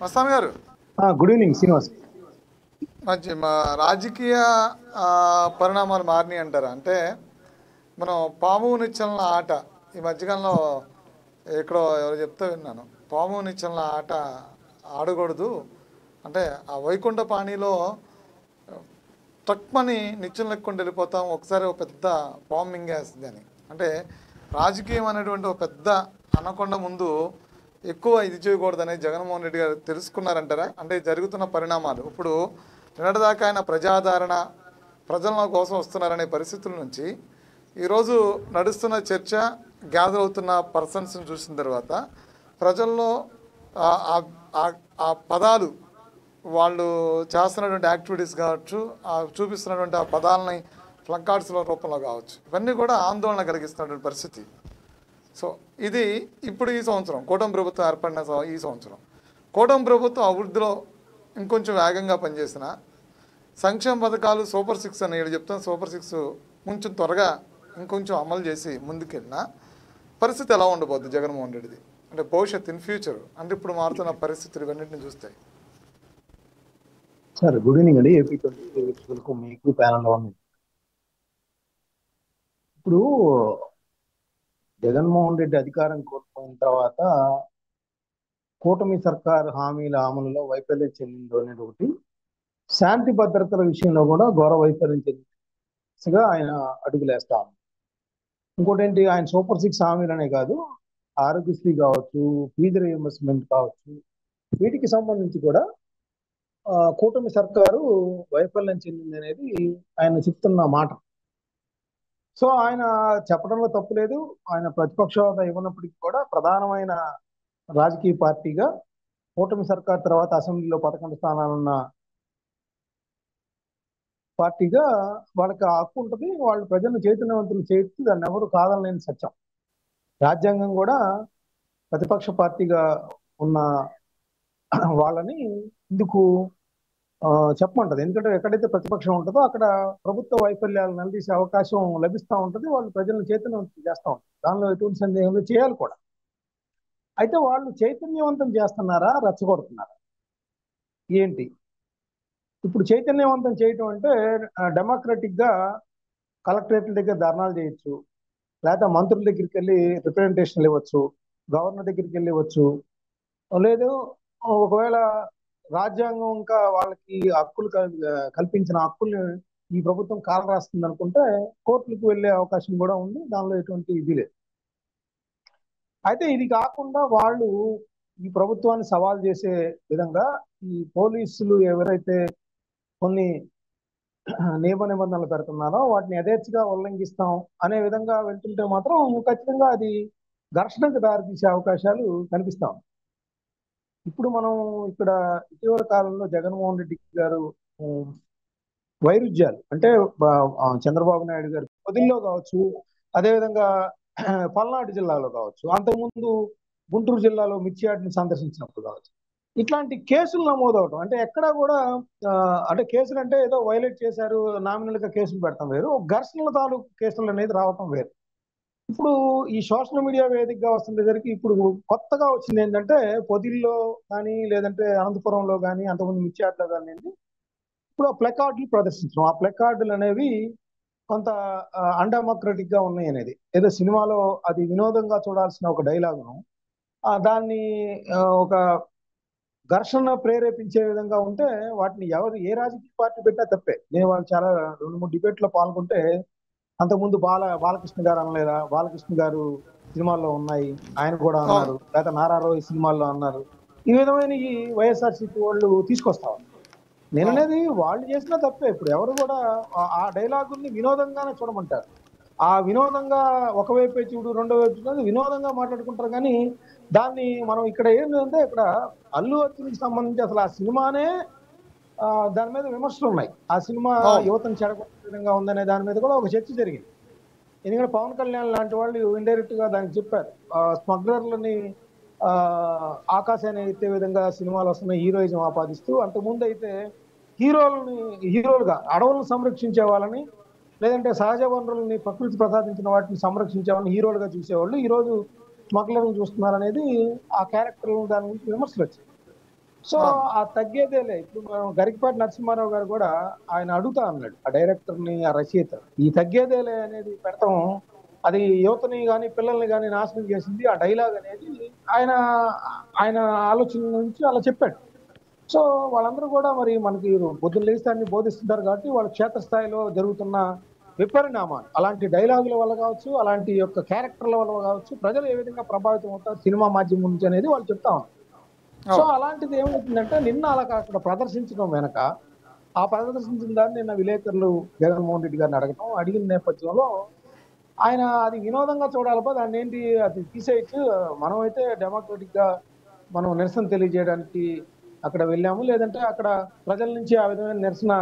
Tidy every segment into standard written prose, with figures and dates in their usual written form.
మస్తాన్ గారు, good evening Srinivas. మంచి మా రాజకీయ పరిణామాలు మారినాయి అంటారా? అంటే మనం పాము నిచ్చెనల ఆట ఈ మధ్యకాలంలో ఎక్కడో ఎవరు చెప్తే విన్నాను. పాము నిచ్చెనల ఆట ఆడకూడదు అంటే ఆ వైకుంఠ పాణిలో ట్రక్మని నిచ్చెనలు ఎక్కుండి వెళ్ళిపోతాం, ఒకసారి ఒక పెద్ద పాము మింగేస్తుంది అని. అంటే రాజకీయం అనేటువంటి ఒక పెద్ద అనకొండ ముందు ఎక్కువ ఇది చేయకూడదని జగన్మోహన్ రెడ్డి గారు తెలుసుకున్నారంటారా? అంటే జరుగుతున్న పరిణామాలు ఇప్పుడు నిన్నటిదాకా ఆయన ప్రజాదరణ ప్రజల కోసం వస్తున్నారనే పరిస్థితుల నుంచి ఈరోజు నడుస్తున్న చర్చ, గ్యాదర్ అవుతున్న పర్సన్స్ని చూసిన తర్వాత ప్రజల్లో ఆ పదాలు, వాళ్ళు చేస్తున్నటువంటి యాక్టివిటీస్ కావచ్చు, చూపిస్తున్నటువంటి ఆ పదాలని ప్లకార్డ్స్ల రూపంలో కావచ్చు, ఇవన్నీ కూడా ఆందోళన కలిగిస్తున్నటువంటి పరిస్థితి. సో ఇది ఇప్పుడు ఈ సంవత్సరం కూటమి ప్రభుత్వం ఏర్పడిన ఈ సంవత్సరం కూటమి ప్రభుత్వం అభివృద్ధిలో ఇంకొంచెం వేగంగా పనిచేసిన సంక్షేమ పథకాలు సూపర్ 6 అని వీళ్ళు చెప్తాను, సూపర్ 6 కొంచెం త్వరగా ఇంకొంచెం అమలు చేసి ముందుకెళ్ళిన పరిస్థితి ఎలా ఉండబోద్ది జగన్మోహన్ రెడ్డిది? అంటే భవిష్యత్ ఇన్ ఫ్యూచర్ అంటే ఇప్పుడు మారుతున్న పరిస్థితులు ఇవన్నింటిని చూస్తాయి. సార్ గుడ్ ఈవినింగ్ అండి. ఏపీ 20 మీకు ప్యానల్లో ఉంది. ఇప్పుడు జగన్మోహన్ రెడ్డి అధికారం కోల్పోయిన తర్వాత కూటమి సర్కారు హామీల అమలులో వైఫల్యం చెందిందో అనేది ఒకటి, శాంతి భద్రతల విషయంలో కూడా ఘోర వైఫల్యం చెందినగా ఆయన అడుగులేస్తా. ఇంకోటి ఏంటి, ఆయన సూపర్ 6 హామీలనే కాదు, ఆరోగ్యశ్రీ కావచ్చు, ఫీజు రీయింబర్స్మెంట్ కావచ్చు, వీటికి సంబంధించి కూడా కూటమి సర్కారు వైఫల్యం చెందింది అనేది ఆయన చెప్తున్న మాట. సో ఆయన చెప్పడంలో తప్పు లేదు. ఆయన ప్రతిపక్ష హోదా ఇవ్వనప్పటికీ కూడా ప్రధానమైన రాజకీయ పార్టీగా కూటమి సర్కార్ తర్వాత అసెంబ్లీలో 11 స్థానాలున్న పార్టీగా వాళ్ళకి హక్కు ఉంటుంది. వాళ్ళు ప్రజలను చైతన్యవంతులు చేయొచ్చు, దాన్ని ఎవరు కాదనలేని సత్యం. రాజ్యాంగం కూడా ప్రతిపక్ష పార్టీగా ఉన్న వాళ్ళని ఇందుకు చెప్పమంటది. ఎందుకంటే ఎక్కడైతే ప్రతిపక్షం ఉంటుందో అక్కడ ప్రభుత్వ వైఫల్యాలు నిలదీసే అవకాశం లభిస్తూ ఉంటుంది, వాళ్ళు ప్రజలను చైతన్యవంతం చేస్తూ ఉంటారు. దానిలో ఎటువంటి సందేహం చేయాలి కూడా. అయితే వాళ్ళు చైతన్యవంతం చేస్తున్నారా, రెచ్చగొడుతున్నారా ఏంటి? ఇప్పుడు చైతన్యవంతం చేయటం అంటే డెమోక్రటిక్ గా కలెక్టరేట్ల దగ్గర ధర్నాలు చేయొచ్చు, లేకపోతే మంత్రుల దగ్గరికి వెళ్ళి రిప్రజెంటేషన్లు ఇవ్వచ్చు, గవర్నర్ దగ్గరికి వెళ్ళి ఇవ్వచ్చు. లేదు ఒకవేళ రాజ్యాంగం ఇంకా వాళ్ళకి హక్కులు కల్పించిన హక్కుల్ని ఈ ప్రభుత్వం కాలం రాస్తుంది అనుకుంటే కోర్టులకు వెళ్ళే అవకాశం కూడా ఉంది, దానిలో ఎటువంటి ఇది లేదు. అయితే ఇది కాకుండా వాళ్ళు ఈ ప్రభుత్వాన్ని సవాల్ చేసే విధంగా ఈ పోలీసులు ఎవరైతే కొన్ని నియమ నిబంధనలు పెడుతున్నారో వాటిని యథేచ్ఛగా ఉల్లంఘిస్తాం అనే విధంగా వెళ్తుంటే మాత్రం ఖచ్చితంగా అది ఘర్షణకు దారితీసే అవకాశాలు కనిపిస్తాం. ఇప్పుడు మనం ఇక్కడ ఇటీవల కాలంలో జగన్మోహన్ రెడ్డి గారు వైరుధ్యాలు అంటే చంద్రబాబు నాయుడు గారు పొదిల్లో కావచ్చు, అదేవిధంగా పల్నాడు జిల్లాలో కావచ్చు, అంతకుముందు గుంటూరు జిల్లాలో మిర్చియాడ్ని సందర్శించినప్పుడు కావచ్చు, ఇట్లాంటి కేసులు నమోదవడం అంటే ఎక్కడా కూడా అంటే కేసులు అంటే ఏదో వైలేట్ చేశారు నామినల్ గా కేసులు పెడతాం వేరు, ఘర్షణల తాలూకు కేసులు అనేది రావటం వేరు. ఇప్పుడు ఈ సోషల్ మీడియా వేదికగా వస్తుండేసరికి ఇప్పుడు కొత్తగా వచ్చింది ఏంటంటే పొదిల్లో కానీ లేదంటే అనంతపురంలో కానీ అంతకుముందు మిర్చియాడ్లో కానీ ఇప్పుడు ఆ ప్లకార్డులు ప్రదర్శించడం, ఆ ప్లకార్డులు అనేవి కొంత అన్డెమోక్రటిక్ గా ఉన్నాయి అనేది, ఏదో సినిమాలో అది వినోదంగా చూడాల్సిన ఒక డైలాగును దాన్ని ఒక ఘర్షణ ప్రేరేపించే విధంగా ఉంటే వాటిని ఎవరు ఏ రాజకీయ పార్టీ పెట్టినా తప్పే. నేను వాళ్ళు చాలా 2-3 డిబేట్లో పాల్గొంటే అంతకుముందు బాలకృష్ణ గారు అనలేదా, బాలకృష్ణ గారు సినిమాల్లో ఉన్నాయి ఆయన కూడా అన్నారు, లేకపోతే నారారోహి సినిమాల్లో అన్నారు. ఈ విధమైన ఈ వైఎస్ఆర్సీపీ వాళ్ళు తీసుకొస్తారు. నేను అనేది వాళ్ళు చేసినా తప్పే. ఇప్పుడు ఎవరు కూడా ఆ డైలాగుల్ని వినోదంగానే చూడమంటారు. ఆ వినోదంగా ఒకవైపే చూడు రెండో వైపు చూడు వినోదంగా మాట్లాడుకుంటారు. కానీ దాన్ని మనం ఇక్కడ ఏంటంటే ఇక్కడ అల్లు అర్జున్కి సంబంధించి అసలు ఆ సినిమానే దాని మీద విమర్శలు ఉన్నాయి. ఆ సినిమా యువతను చెడగొట్టే విధంగా ఉందనే దాని మీద కూడా ఒక చర్చ జరిగింది. ఎందుకంటే పవన్ కళ్యాణ్ లాంటి వాళ్ళు ఇండైరెక్ట్ గా దానికి చెప్పారు, స్మగ్లర్లని ఆకాశాన్ని ఎత్తే విధంగా సినిమాలు వస్తున్నాయి, హీరోయిజం ఆపాదిస్తూ. అంతకుముందు అయితే హీరోలుగా అడవులను సంరక్షించే వాళ్ళని లేదంటే సహజ వనరులని ప్రకృతి ప్రసాదించిన వాటిని సంరక్షించే వాళ్ళని హీరోలుగా చూసేవాళ్ళు, ఈ రోజు స్మగ్లర్లు చూస్తున్నారు అనేది ఆ క్యారెక్టర్ దాని గురించి విమర్శలు వచ్చాయి. సో ఆ తగ్గేదేలే. ఇప్పుడు మనం గరికపాటి నరసింహారావు గారు కూడా ఆయన అడుగుతా అన్నాడు ఆ డైరెక్టర్ ని, ఆ రచయిత, ఈ తగ్గేదేలే అనేది పెడతాం, అది యువతని కానీ పిల్లల్ని కానీ నాశనం చేసింది ఆ డైలాగ్ అనేది. ఆయన ఆయన ఆలోచన నుంచి అలా చెప్పాడు. సో వాళ్ళందరూ కూడా మరి మనకి పొద్దున్న లేస్తే అన్ని బోధిస్తుంటారు కాబట్టి వాళ్ళ క్షేత్రస్థాయిలో జరుగుతున్న విపరిణామాలు, అలాంటి డైలాగుల వల్ల కావచ్చు, అలాంటి యొక్క క్యారెక్టర్ల వల్ల కావచ్చు, ప్రజలు ఏ విధంగా ప్రభావితం అవుతారు సినిమా మాధ్యమం నుంచి అనేది వాళ్ళు చెప్తా ఉన్నారు. సో అవును. అలాంటిది ఏమవుతుందంటే నిన్న అలా అక్కడ ప్రదర్శించడం వెనక, ఆ ప్రదర్శించిన దాన్ని నిన్న విలేకరులు జగన్మోహన్ రెడ్డి గారిని అడిగిన నేపథ్యంలో ఆయన అది వినోదంగా చూడాలపా, దాన్ని ఏంటి అది తీసేయచ్చు, మనం అయితే డెమోక్రటిక్ గా మనం నిరసన తెలియజేయడానికి అక్కడ వెళ్ళాము, లేదంటే అక్కడ ప్రజల నుంచి ఆ విధమైన నిరసన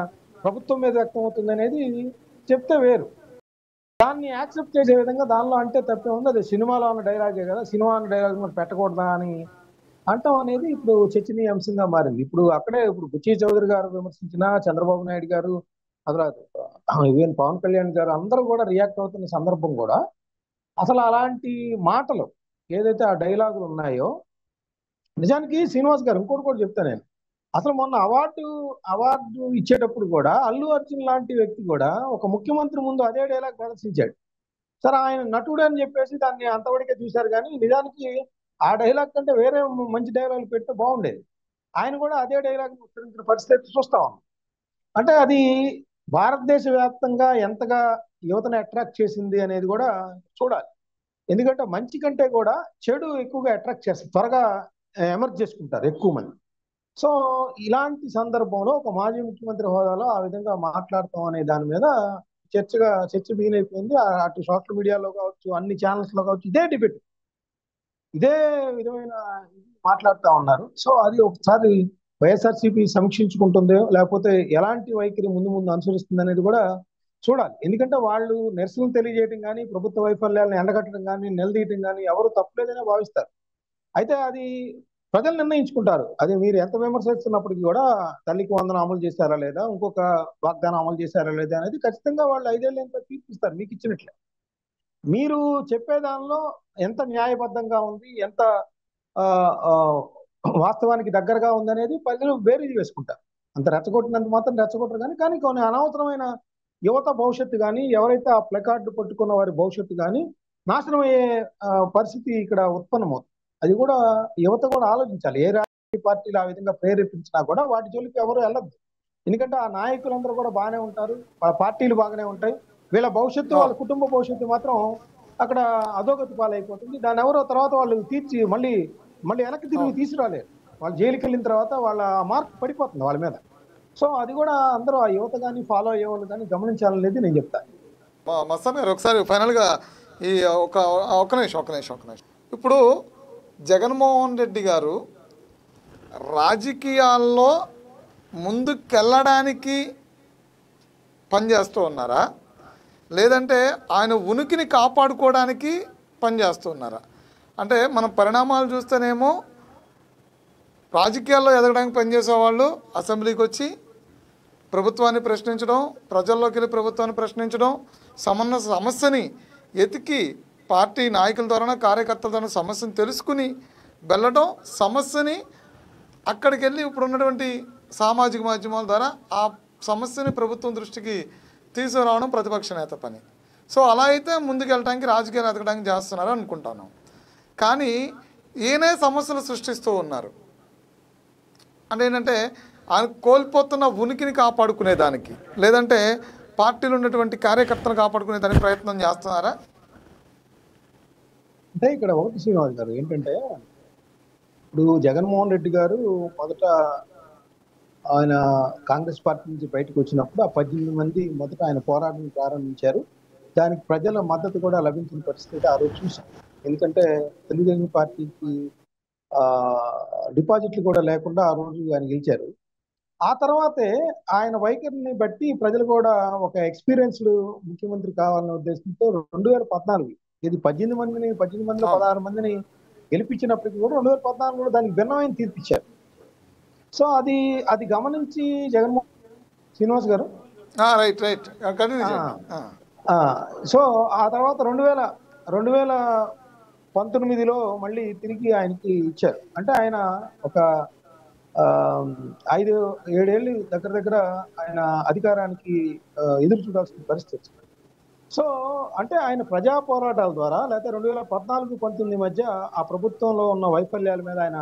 ప్రభుత్వం మీద వ్యక్తం అవుతుంది అనేది చెప్తే వేరు. దాన్ని యాక్సెప్ట్ చేసే విధంగా దానిలో అంటే తప్పే ఉంది, అది సినిమాలో ఉన్న డైలాగే కదా, సినిమా అన్న డైలాగ్ మనం పెట్టకూడదా అని అంటాం అనేది ఇప్పుడు చర్చనీయాంశంగా మారింది. ఇప్పుడు అక్కడే ఇప్పుడు బుచ్చి చౌదరి గారు విమర్శించిన, చంద్రబాబు నాయుడు గారు, అసలు ఈవెన్ పవన్ కళ్యాణ్ గారు అందరూ కూడా రియాక్ట్ అవుతున్న సందర్భం కూడా, అసలు అలాంటి మాటలు ఏదైతే ఆ డైలాగులు ఉన్నాయో, నిజానికి శ్రీనివాస్ గారు ఇంకోటి కూడా చెప్తాను నేను, అసలు మొన్న అవార్డు ఇచ్చేటప్పుడు కూడా అల్లు అర్జున్ లాంటి వ్యక్తి కూడా ఒక ముఖ్యమంత్రి ముందు అదే డైలాగ్ ప్రదర్శించాడు. సరే ఆయన నటుడు అని చెప్పేసి దాన్ని అంతవరకే చూశారు, కానీ నిజానికి ఆ డైలాగ్ కంటే వేరే మంచి డైలాగులు పెడితే బాగుండేది. ఆయన కూడా అదే డైలాగ్ ఉచ్చరించిన పరిస్థితి చూస్తా ఉన్నాం. అంటే అది భారతదేశ వ్యాప్తంగా ఎంతగా యువతను అట్రాక్ట్ చేసింది అనేది కూడా చూడాలి. ఎందుకంటే మంచి కంటే కూడా చెడు ఎక్కువగా అట్రాక్ట్ చేస్తుంది, త్వరగా ఎమర్జ్ చేసుకుంటారు ఎక్కువ మంది. సో ఇలాంటి సందర్భంలో ఒక మాజీ ముఖ్యమంత్రి హోదాలో ఆ విధంగా మాట్లాడతాం అనే దాని మీద చర్చ బిగిన్ అయిపోయింది. అటు సోషల్ మీడియాలో కావచ్చు, అన్ని ఛానల్స్ లో కావచ్చు, ఇదే డిబేట్, ఇదే విధమైన మాట్లాడుతూ ఉన్నారు. సో అది ఒకసారి వైఎస్ఆర్సీపీ సమీక్షించుకుంటుందో, లేకపోతే ఎలాంటి వైఖరి ముందు ముందు అనుసరిస్తుంది అనేది కూడా చూడాలి. ఎందుకంటే వాళ్ళు నిరసనలు తెలియజేయడం కానీ, ప్రభుత్వ వైఫల్యాలను ఎండగట్టడం కానీ, నిలదీయటం కానీ ఎవరు తప్పలేదనే భావిస్తారు. అయితే అది ప్రజలు నిర్ణయించుకుంటారు. అది మీరు ఎంత విమర్శిస్తున్నప్పటికీ కూడా తల్లికి వందనం అమలు చేశారా లేదా, ఇంకొక వాగ్దానం అమలు చేశారా లేదా అనేది ఖచ్చితంగా వాళ్ళు 5 ఏళ్ళు ఎంత తీర్పిస్తారు మీకు ఇచ్చినట్లే. మీరు చెప్పే దానిలో ఎంత న్యాయబద్ధంగా ఉంది, ఎంత ఆ, ఆ, వాస్తవానికి దగ్గరగా ఉందనేది ప్రజలు బేరీజు వేసుకుంటారు. అంత రెచ్చగొట్టినంత మాత్రం రెచ్చగొట్టరు, కానీ కొన్ని అనవసరమైన యువత భవిష్యత్తు కానీ, ఎవరైతే ఆ ప్లకార్డు పట్టుకున్న వారి భవిష్యత్తు కానీ నాశనం అయ్యే పరిస్థితి ఇక్కడ ఉత్పన్నమవుతుంది. అది కూడా యువత కూడా ఆలోచించాలి. ఏ రాజకీయ పార్టీలు ఆ విధంగా ప్రేరేపించినా కూడా వాటి జోలికి ఎవరు వెళ్ళద్దు. ఎందుకంటే ఆ నాయకులందరూ కూడా బాగానే ఉంటారు, వాళ్ళ పార్టీలు బాగానే ఉంటాయి, వీళ్ళ భవిష్యత్తు, వాళ్ళ అవును. కుటుంబ భవిష్యత్తు మాత్రం అక్కడ అధోగతి పాలైపోతుంది. దాన్ని ఎవరో తర్వాత వాళ్ళు తీర్చి మళ్ళీ మళ్ళీ వెనక్కి తిరిగి అవును. తీసుకురాలేరు. వాళ్ళు జైలుకి వెళ్ళిన తర్వాత వాళ్ళ మార్క్ పడిపోతుంది వాళ్ళ మీద. సో అది కూడా అందరూ ఆ యువత కానీ, ఫాలో అయ్యే వాళ్ళు కానీ గమనించాలనేది నేను చెప్తాను. మస్తాన్ గారు ఒకసారి ఫైనల్గా ఈ ఒక ఒక నిమిషం. ఇప్పుడు జగన్మోహన్ రెడ్డి గారు రాజకీయాల్లో ముందుకెళ్ళడానికి పనిచేస్తూ ఉన్నారా, లేదంటే ఆయన ఉనికిని కాపాడుకోవడానికి పనిచేస్తూ ఉన్నారా? అంటే మనం పరిణామాలు చూస్తేనేమో రాజకీయాల్లో ఎదగడానికి పనిచేసేవాళ్ళు అసెంబ్లీకి వచ్చి ప్రభుత్వాన్ని ప్రశ్నించడం, ప్రజల్లోకి వెళ్ళి ప్రభుత్వాన్ని ప్రశ్నించడం, సమస్యని ఎతికి పార్టీ నాయకుల ద్వారా, కార్యకర్తల ద్వారా సమస్యను తెలుసుకుని వెళ్ళడం, సమస్యని అక్కడికి వెళ్ళి ఇప్పుడు ఉన్నటువంటి సామాజిక మాధ్యమాల ద్వారా ఆ సమస్యని ప్రభుత్వం దృష్టికి తీసుకురావడం ప్రతిపక్ష నేత పని. సో అలా అయితే ముందుకు వెళ్ళడానికి, రాజకీయాలు ఎదగడానికి చేస్తున్నారు అనుకుంటాను. కానీ ఈయనే సమస్యలు సృష్టిస్తూ ఉన్నారు. అంటే ఏంటంటే ఆయన కోల్పోతున్న ఉనికిని కాపాడుకునేదానికి, లేదంటే పార్టీలో ఉన్నటువంటి కార్యకర్తలు కాపాడుకునే దానికి ప్రయత్నం చేస్తున్నారా? అంటే ఇక్కడ ఒకటి శ్రీనివాస్ గారు ఏంటంటే, ఇప్పుడు జగన్మోహన్ రెడ్డి గారు మొదట ఆయన కాంగ్రెస్ పార్టీ నుంచి బయటకు వచ్చినప్పుడు ఆ 18 మంది మొదట ఆయన పోరాటం ప్రారంభించారు. దానికి ప్రజల మద్దతు కూడా లభించిన పరిస్థితి ఆ రోజు చూసాం. ఎందుకంటే తెలుగుదేశం పార్టీకి ఆ డిపాజిట్లు కూడా లేకుండా ఆ రోజు ఆయన గెలిచారు. ఆ తర్వాతే ఆయన వైఖరిని బట్టి ప్రజలు కూడా ఒక ఎక్స్పీరియన్స్డ్ ముఖ్యమంత్రి కావాలనే ఉద్దేశంతో 2014 ఇది 18 మందిలో అవును. 16 మందిని గెలిపించినప్పటికీ కూడా 2014 కూడా దానికి భిన్నమైన తీర్పిచ్చారు. సో అది గమనించి జగన్మోహన్ శ్రీనివాస్ గారు రైట్ కంటిన్యూ చేయండి. సో ఆ తర్వాత 2019లో మళ్ళీ తిరిగి ఆయనకి ఇచ్చారు. అంటే ఆయన ఒక ఆ, 5-7 ఏళ్ళు దగ్గర దగ్గర ఆయన అధికారానికి ఎదురు చూడాల్సిన పరిస్థితి. సో అంటే ఆయన ప్రజా పోరాటాల ద్వారా లేకపోతే 2014-19 మధ్య ఆ ప్రభుత్వంలో ఉన్న వైఫల్యాల మీద ఆయన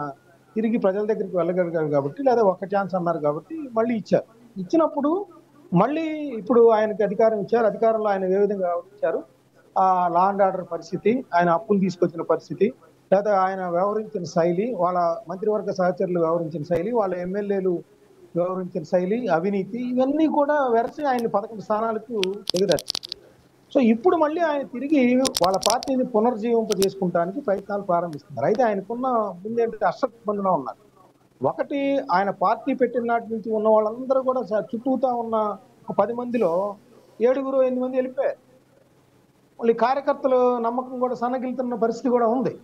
తిరిగి ప్రజల దగ్గరికి వెళ్ళగలిగారు కాబట్టి, లేదా ఒక్క ఛాన్స్ అన్నారు కాబట్టి మళ్ళీ ఇచ్చారు. ఇచ్చినప్పుడు మళ్ళీ ఇప్పుడు ఆయనకి అధికారం ఇచ్చారు. అధికారంలో ఆయన ఏ విధంగా వ్యవహరించారు, ఆ లా అండ్ ఆర్డర్ పరిస్థితి, ఆయన అప్పులు తీసుకొచ్చిన పరిస్థితి, లేదా ఆయన వ్యవహరించిన శైలి, వాళ్ళ మంత్రివర్గ సహచరులు వ్యవహరించిన శైలి, వాళ్ళ ఎమ్మెల్యేలు వ్యవహరించిన శైలి, అవినీతి, ఇవన్నీ కూడా వెరసి ఆయన 11 స్థానాలకు ఎదిగారు. సో ఇప్పుడు మళ్ళీ ఆయన తిరిగి వాళ్ళ పార్టీని పునర్జీవింపజేసుకుంటానికి ప్రయత్నాలు ప్రారంభిస్తున్నారు. అయితే ఆయనకున్న ముందేంటంటే అష్టబంధంలో ఉన్నారు. ఒకటి, ఆయన పార్టీ పెట్టిన నాటి నుంచి ఉన్న వాళ్ళందరూ కూడా చుట్టూతా ఉన్న ఒక 10 మందిలో 7-8 మంది వెళ్ళిపోయారు. మళ్ళీ కార్యకర్తలు నమ్మకం కూడా సన్నగిలుతున్న పరిస్థితి కూడా ఉంది.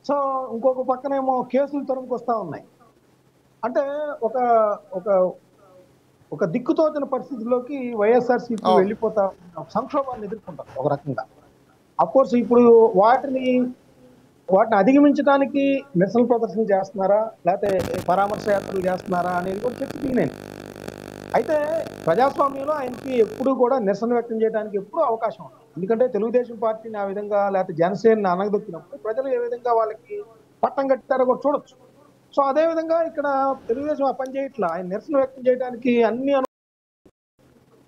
సో ఇంకొక పక్కనేమో కేసులు తరుముకొస్తా ఉన్నాయి. అంటే ఒక ఒక ఒక దిక్కుతోచిన పరిస్థితిలోకి వైఎస్ఆర్సీపీ వెళ్ళిపోతా సంక్షోభాన్ని ఎదుర్కొంటారు ఒక రకంగా. అఫ్కోర్స్ ఇప్పుడు వాటిని అధిగమించడానికి నిరసన ప్రదర్శనలు చేస్తున్నారా, లేకపోతే పరామర్శ యాత్రలు చేస్తున్నారా అనేది కూడా చర్చ. అయితే ప్రజాస్వామ్యంలో ఆయనకి ఎప్పుడు కూడా నిరసన వ్యక్తం చేయడానికి ఎప్పుడు అవకాశం ఉంది. ఎందుకంటే తెలుగుదేశం పార్టీని ఆ విధంగా, లేకపోతే జనసేనని అనగదొక్కినప్పుడు ప్రజలు ఏ విధంగా వాళ్ళకి పట్టం కట్టారో కూడా చూడొచ్చు. సో అదే విధంగా ఇక్కడ తెలుగుదేశం ఆ పని చేయట్లా. ఆయన నిరసన వ్యక్తం చేయడానికి అన్ని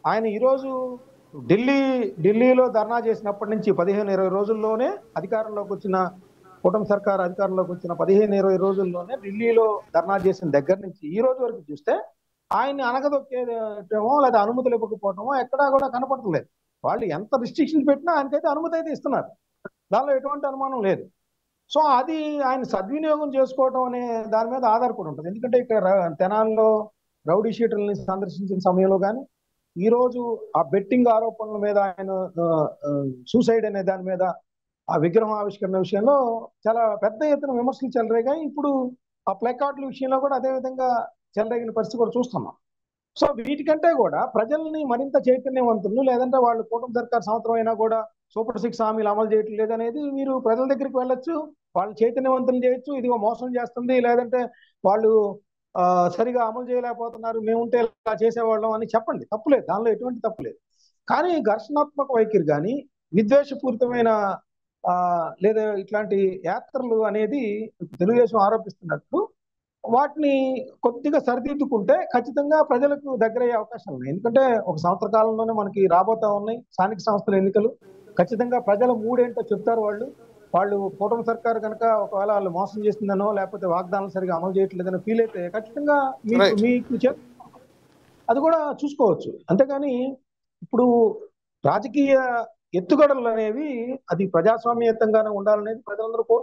ఆయన ఈరోజు ఢిల్లీలో ధర్నా చేసినప్పటి నుంచి 15-20 రోజుల్లోనే అధికారంలోకి వచ్చిన కూటమి సర్కార్ అధికారంలోకి వచ్చిన 15-20 రోజుల్లోనే ఢిల్లీలో ధర్నా చేసిన దగ్గర నుంచి ఈ రోజు వరకు చూస్తే ఆయన్ని అనగదొక్కేటమో లేదా అనుమతులు ఇవ్వకపోవటమో ఎక్కడా కూడా కనపడలేదు. వాళ్ళు ఎంత రిస్ట్రిక్షన్ పెట్టినా ఆయనకైతే అనుమతి అయితే ఇస్తున్నారు, దానిలో ఎటువంటి అనుమానం లేదు. సో అది ఆయన సద్వినియోగం చేసుకోవటం అనే దాని మీద ఆధారపడి ఉంటుంది. ఎందుకంటే ఇక్కడ తెనాల్లో రౌడీ షీటర్ని సందర్శించిన సమయంలో కానీ, ఈ రోజు ఆ బెట్టింగ్ ఆరోపణల మీద ఆయన సూసైడ్ అనే దాని మీద ఆ విగ్రహం ఆవిష్కరణ విషయంలో చాలా పెద్ద ఎత్తున విమర్శలు చెలరేగాయి. ఇప్పుడు ఆ ప్లకార్డుల విషయంలో కూడా అదే విధంగా చెలరేగిన పరిస్థితి కూడా చూస్తున్నాం. సో వీటికంటే కూడా ప్రజల్ని మరింత చైతన్యవంతులు, లేదంటే వాళ్ళు కూటమి సర్కార్ సంవత్సరం అయినా కూడా సూపర్ 6 హామీలు అమలు చేయటం లేదనేది మీరు ప్రజల దగ్గరికి వెళ్ళొచ్చు, వాళ్ళు చైతన్యవంతులు చేయొచ్చు. ఇదిగో మోసం చేస్తుంది, లేదంటే వాళ్ళు సరిగా అమలు చేయలేకపోతున్నారు, మేముంటే ఇలా చేసేవాళ్ళం అని చెప్పండి, తప్పులేదు, దానిలో ఎటువంటి తప్పులేదు. కానీ ఘర్షణాత్మక వైఖరి కానీ, విద్వేషపూరితమైన లేదా ఇట్లాంటి యాత్రలు అనేది తెలుగుదేశం ఆరోపిస్తున్నట్టు వాటిని కొద్దిగా సరిదిద్దుకుంటే ఖచ్చితంగా ప్రజలకు దగ్గరయ్యే అవకాశాలు ఉన్నాయి. ఎందుకంటే ఒక సంవత్సర కాలంలోనే మనకి రాబోతా ఉన్నాయి స్థానిక సంస్థల ఎన్నికలు. ఖచ్చితంగా ప్రజల మూడేంటో చెప్తారు వాళ్ళు కూటమి సర్కారు కనుక ఒకవేళ వాళ్ళు మోసం చేస్తుందనో, లేకపోతే వాగ్దానాలు సరిగా అమలు చేయట్లేదనో ఫీల్ అయితే ఖచ్చితంగా మీకు అది కూడా చూసుకోవచ్చు. అంతేగాని ఇప్పుడు రాజకీయ ఎత్తుగడలు అనేవి అది ప్రజాస్వామ్యయుతంగానే ఉండాలనేది ప్రజలందరూ కోరు.